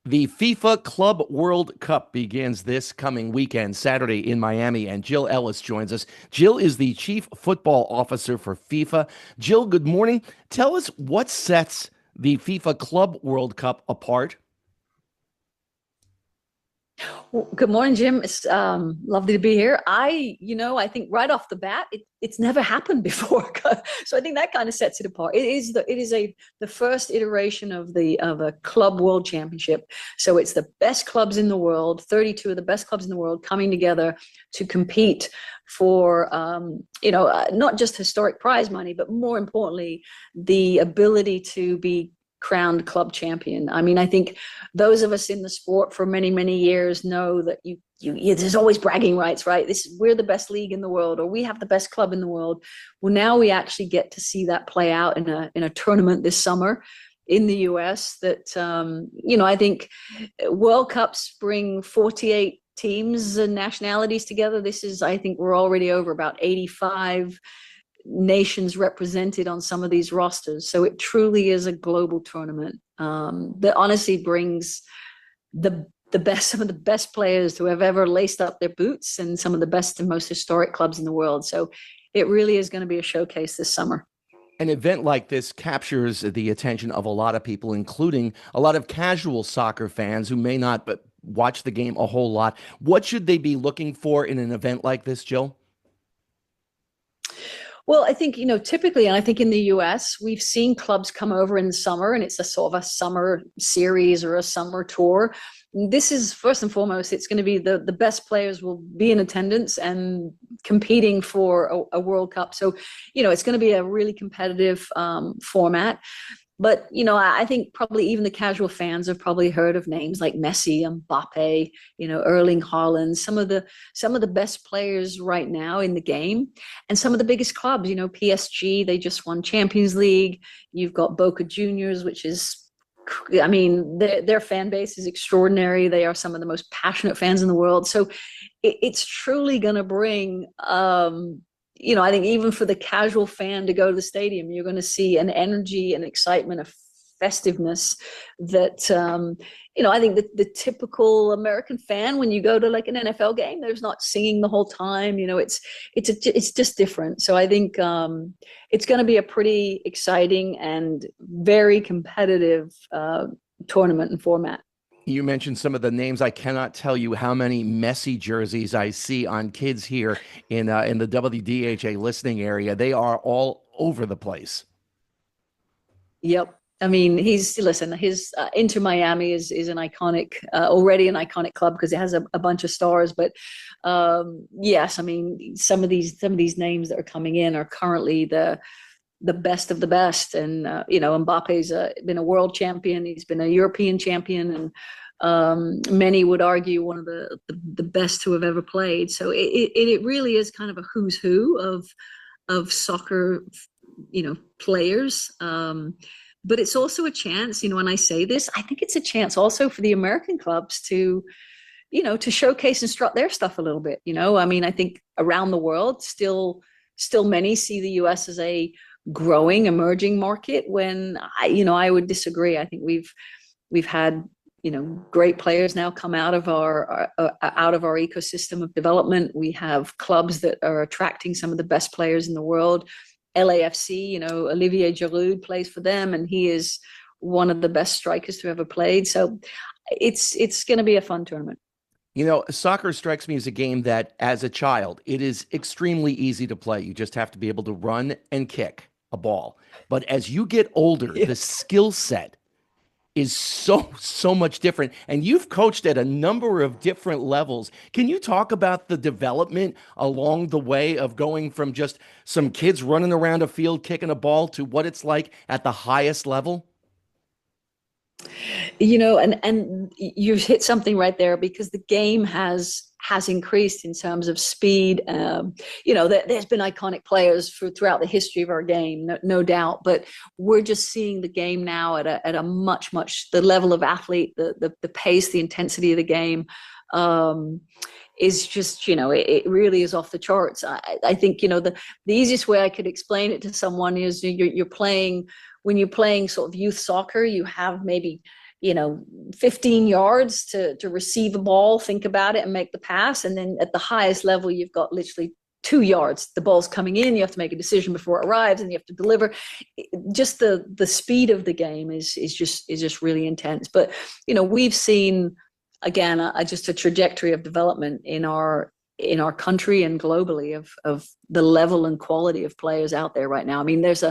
The FIFA Club World Cup begins this coming weekend, Saturday in Miami, and Jill Ellis joins us. Jill is the Chief Football Officer for FIFA. Jill, good morning. Tell us what sets the FIFA Club World Cup apart. Well, good morning, Jim. It's lovely to be here. I think right off the bat, it's never happened before, so I think that kind of sets it apart. The first iteration of a Club World Championship. So it's the best clubs in the world, 32 of the best clubs in the world coming together to compete for not just historic prize money, but more importantly, the ability to be crowned club champion. I mean, I think those of us in the sport for many, many years know that there's always bragging rights, right? We're the best league in the world, or we have the best club in the world. Well, now we actually get to see that play out in a tournament this summer in the US. That I think World Cups bring 48 teams and nationalities together. I think we're already over about 85 nations represented on some of these rosters. So it truly is a global tournament that honestly brings some of the best players who have ever laced up their boots and some of the best and most historic clubs in the world. So it really is going to be a showcase this summer. An event like this captures the attention of a lot of people, including a lot of casual soccer fans who may not but watch the game a whole lot. What should they be looking for in an event like this, Jill? Well, I think, typically, and I think in the US, we've seen clubs come over in the summer and it's a sort of a summer series or a summer tour. This is first and foremost, it's going to be the best players will be in attendance and competing for a World Cup. So, it's going to be a really competitive format. But, I think probably even the casual fans have probably heard of names like Messi, Mbappe, Erling Haaland, some of the best players right now in the game, and some of the biggest clubs, PSG, they just won Champions League. You've got Boca Juniors, which is, I mean, their fan base is extraordinary. They are some of the most passionate fans in the world. So it's truly going to bring, I think even for the casual fan to go to the stadium, you're going to see an energy and excitement, of festiveness that, I think the typical American fan, when you go to like an NFL game, there's not singing the whole time. It's just different. So I think it's going to be a pretty exciting and very competitive tournament and format. You mentioned some of the names. I cannot tell you how many Messi jerseys I see on kids here in the WDHA listening area. They are all over the place. Yep. I mean, his Inter Miami is an iconic, already an iconic club because it has a bunch of stars. But yes, I mean, some of these names that are coming in are currently the best of the best. And Mbappe's been a world champion. He's been a European champion, and many would argue one of the best who have ever played. So it really is kind of a who's who of soccer, players. But it's also a chance, when I say this, I think it's a chance also for the American clubs to showcase and strut their stuff a little bit. I mean, I think around the world, still many see the US as a growing, emerging market, when I would disagree. I think we've had great players now come out of our ecosystem of development. We have clubs that are attracting some of the best players in the world. LAFC, Olivier Giroud plays for them, and he is one of the best strikers to ever played. So it's going to be a fun tournament. Soccer strikes me as a game that, as a child, it is extremely easy to play. You just have to be able to run and kick a ball. But as you get older, the skill set is so much different. And you've coached at a number of different levels. Can you talk about the development along the way of going from just some kids running around a field kicking a ball to what it's like at the highest level? And you hit something right there, because the game has increased in terms of speed. There's been iconic players throughout the history of our game, no doubt, but we're just seeing the game now at a much the level of athlete, the pace, the intensity of the game is just, it really is off the charts. I think, the easiest way I could explain it to someone is when you're playing sort of youth soccer, you have maybe 15 yards to receive a ball, think about it, and make the pass. And then at the highest level, you've got literally 2 yards. The ball's coming in, you have to make a decision before it arrives, and you have to deliver. Just the speed of the game is just really intense. But we've seen again just a trajectory of development in our country and globally of the level and quality of players out there right now. I mean, there's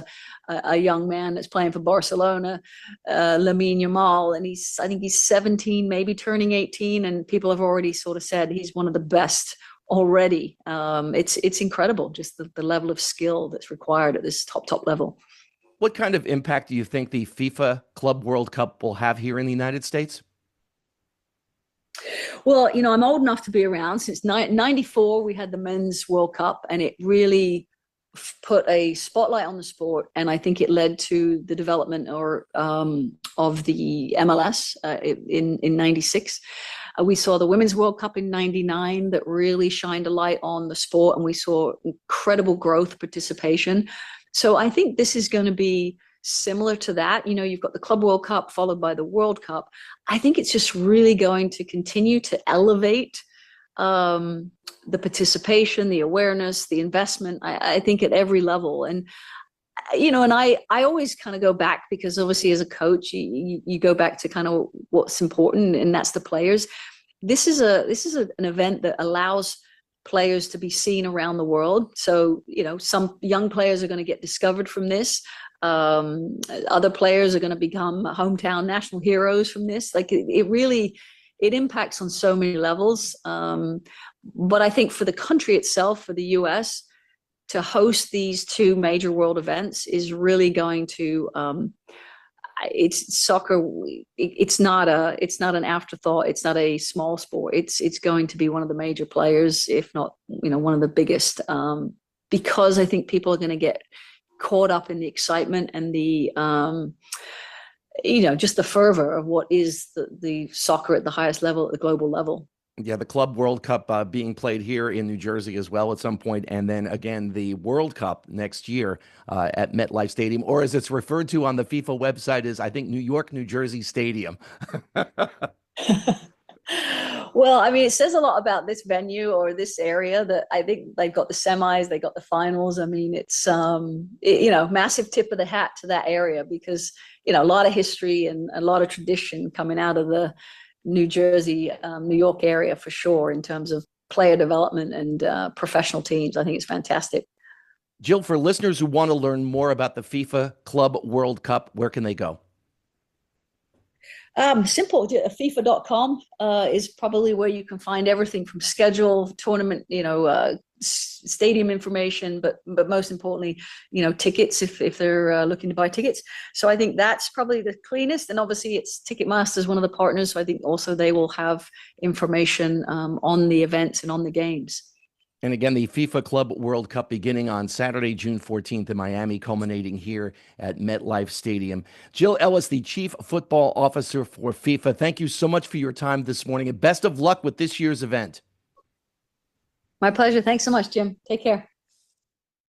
a young man that's playing for Barcelona, Lamine Yamal, and I think he's 17, maybe turning 18, and people have already sort of said he's one of the best already. It's incredible, just the level of skill that's required at this top level. What kind of impact do you think the FIFA Club World Cup will have here in the United States? Well, I'm old enough to be around since 94. We had the Men's World Cup, and it really put a spotlight on the sport. And I think it led to the development of the MLS in 96. We saw the Women's World Cup in 99 that really shined a light on the sport, and we saw incredible growth participation. So I think this is going to be similar to that. You've got the Club World Cup followed by the World Cup. I think it's just really going to continue to elevate the participation, the awareness, the investment, I think at every level. And I always kind of go back, because obviously as a coach, you go back to kind of what's important, and that's the players. This is an event that allows players to be seen around the world. So, some young players are going to get discovered from this. Other players are going to become hometown national heroes from this. Like it really impacts on so many levels. But I think for the country itself, for the US, to host these two major world events is really going to it's soccer. It's not an afterthought. It's not a small sport. It's going to be one of the major players, if not one of the biggest, because I think people are going to get caught up in the excitement and the just the fervor of what is the soccer at the highest level, at the global level. Yeah, the Club World Cup being played here in New Jersey as well at some point, and then again the World Cup next year at MetLife Stadium, or as it's referred to on the FIFA website is, I think, New York, New Jersey Stadium. Well, I mean, it says a lot about this venue or this area that I think they've got the semis, they got the finals. I mean, it's massive tip of the hat to that area, because a lot of history and a lot of tradition coming out of the New Jersey, New York area for sure, in terms of player development and professional teams. I think it's fantastic. Jill, for listeners who want to learn more about the FIFA Club World Cup, where can they go? Simple. FIFA.com is probably where you can find everything from schedule, tournament, stadium information, but most importantly, tickets if they're looking to buy tickets. So I think that's probably the cleanest. And obviously it's Ticketmaster is one of the partners. So I think also they will have information on the events and on the games. And again, the FIFA Club World Cup beginning on Saturday, June 14th in Miami, culminating here at MetLife Stadium. Jill Ellis, the Chief Football Officer for FIFA, thank you so much for your time this morning, and best of luck with this year's event. My pleasure. Thanks so much, Jim. Take care.